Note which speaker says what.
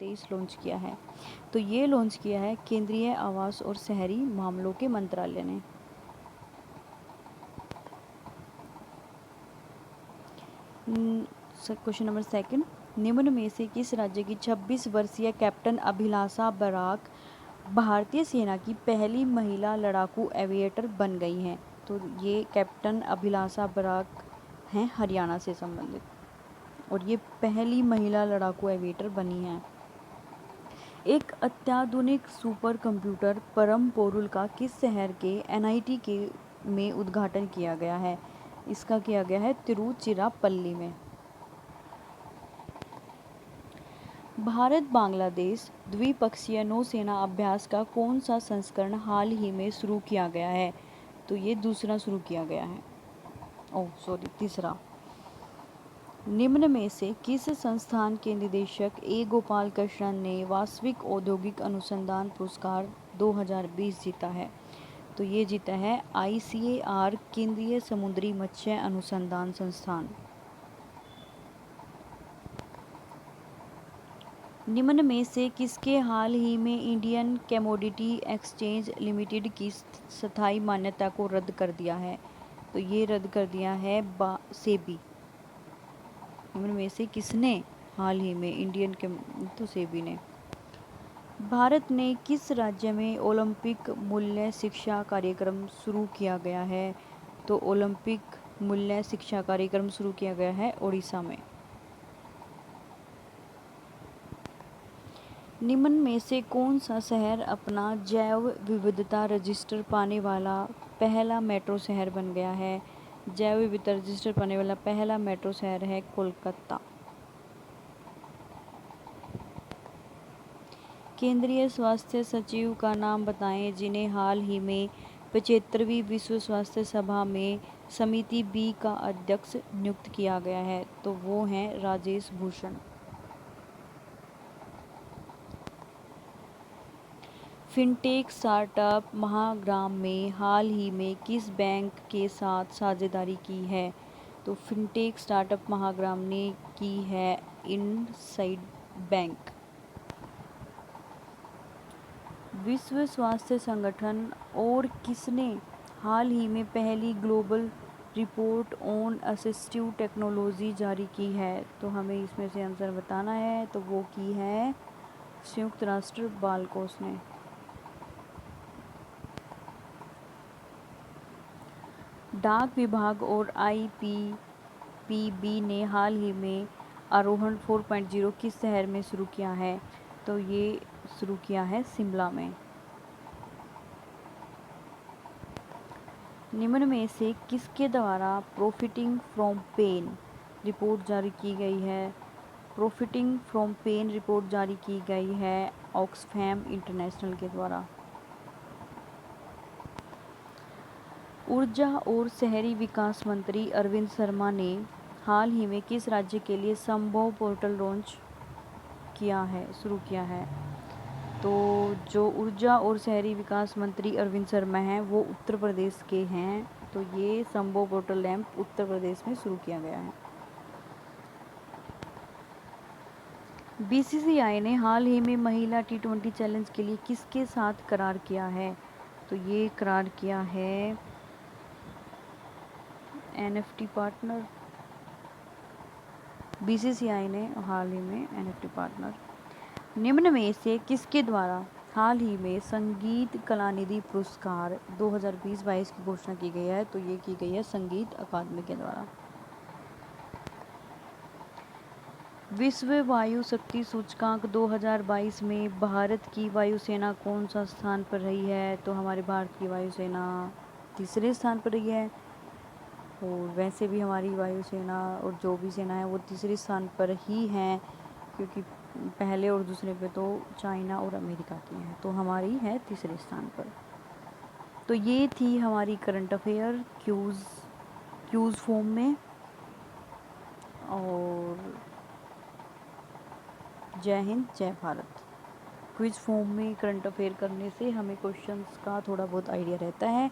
Speaker 1: 2023 launch किया है? तो ये लॉन्च किया है केंद्रीय आवास और शहरी मामलों के मंत्रालय ने। क्वेश्चन नंबर सेकंड, निम्न में से किस राज्य की 26 वर्षीय कैप्टन अभिलाषा बराक भारतीय सेना की पहली महिला लड़ाकू एविएटर बन गई हैं? तो ये कैप्टन अभिलाषा बराक हैं हरियाणा से संबंधित और ये पहली महिला लड़ाकू एविएटर बनी हैं। एक अत्याधुनिक सुपर कंप्यूटर परम पोरुल का किस शहर के NIT के में उद्घाटन किया गया है? इसका किया गया है तिरुचिरापल्ली में। भारत बांग्लादेश द्विपक्षीय नौसेना अभ्यास का कौन सा संस्करण हाल ही में शुरू किया गया है? तो ये दूसरा शुरू किया गया है। तीसरा। निम्न में से किस संस्थान के निदेशक ए गोपाल कृष्णन ने वार्षिक औद्योगिक अनुसंधान पुरस्कार 2020 जीता है? तो ये जीता है ICAR केंद्रीय समुद्री मत्स्य अनुसंधान संस्थान। निम्न में से किसके हाल ही में इंडियन कमोडिटी एक्सचेंज लिमिटेड की स्थायी मान्यता को रद्द कर दिया है? तो ये रद्द कर दिया है सेबी। निम्न में से किसने हाल ही में सेबी ने। भारत ने किस राज्य में ओलंपिक मूल्य शिक्षा कार्यक्रम शुरू किया गया है? तो ओलंपिक मूल्य शिक्षा कार्यक्रम शुरू किया गया है ओडिशा में। निम्न में से कौन सा शहर अपना जैव विविधता रजिस्टर पाने वाला पहला मेट्रो शहर बन गया है? जैव विविधता रजिस्टर पाने वाला पहला मेट्रो शहर है कोलकाता। केंद्रीय स्वास्थ्य सचिव का नाम बताएं जिन्हें हाल ही में 75वीं विश्व स्वास्थ्य सभा में समिति B का अध्यक्ष नियुक्त किया गया है। तो वो हैं राजेश भूषण। फिनटेक स्टार्टअप महाग्राम में हाल ही में किस बैंक के साथ साझेदारी की है? तो फिनटेक स्टार्टअप महाग्राम ने की है इनसाइड बैंक। विश्व स्वास्थ्य संगठन और किसने हाल ही में पहली global report on assistive technology जारी की है? तो हमें इसमें से आंसर बताना है। तो वो की है संयुक्त राष्ट्र बाल कोष ने। डाक विभाग और IPPB ने हाल ही में आरोहण 4.0 किस शहर में शुरू किया है? तो ये शुरू किया है शिमला में। निम्न में से किसके द्वारा प्रॉफिटिंग फ्रॉम पेन रिपोर्ट जारी की गई है? प्रॉफिटिंग फ्रॉम पेन रिपोर्ट जारी की गई है ऑक्सफैम इंटरनेशनल के द्वारा। ऊर्जा और शहरी विकास मंत्री अरविंद शर्मा ने हाल ही में किस राज्य के लिए संभव पोर्टल लॉन्च शुरू किया है? तो जो ऊर्जा और शहरी विकास मंत्री अरविंद शर्मा हैं वो उत्तर प्रदेश के हैं। तो ये संभव पोर्टल लैंप उत्तर प्रदेश में शुरू किया गया है। BCCI ने हाल ही में महिला T20 चैलेंज के लिए किसके साथ करार किया है? तो ये करार किया है NFT पार्टनर। BCCI ने हाल ही में NFT पार्टनर। निम्न में से किसके द्वारा हाल ही में संगीत कलानिधि पुरस्कार 2020-22 की घोषणा की गई है? तो ये की गई है संगीत अकादमी के द्वारा। विश्व वायु शक्ति सूचकांक 2022 में भारत की वायुसेना कौन सा स्थान पर रही है? तो हमारे भारत की वायुसेना तीसरे स्थान पर रही है। और वैसे भी हमारी वायुसेना और जो भी सेना है वो तीसरे स्थान पर ही हैं, क्योंकि पहले और दूसरे पे तो चाइना और अमेरिका की हैं। तो हमारी है तीसरे स्थान पर। तो ये थी हमारी करंट अफेयर क्यूज़ फॉर्म में। और जय हिंद जय भारत। क्विज फॉर्म में करंट अफेयर करने से हमें क्वेश्चंस का थोड़ा बहुत आइडिया रहता है।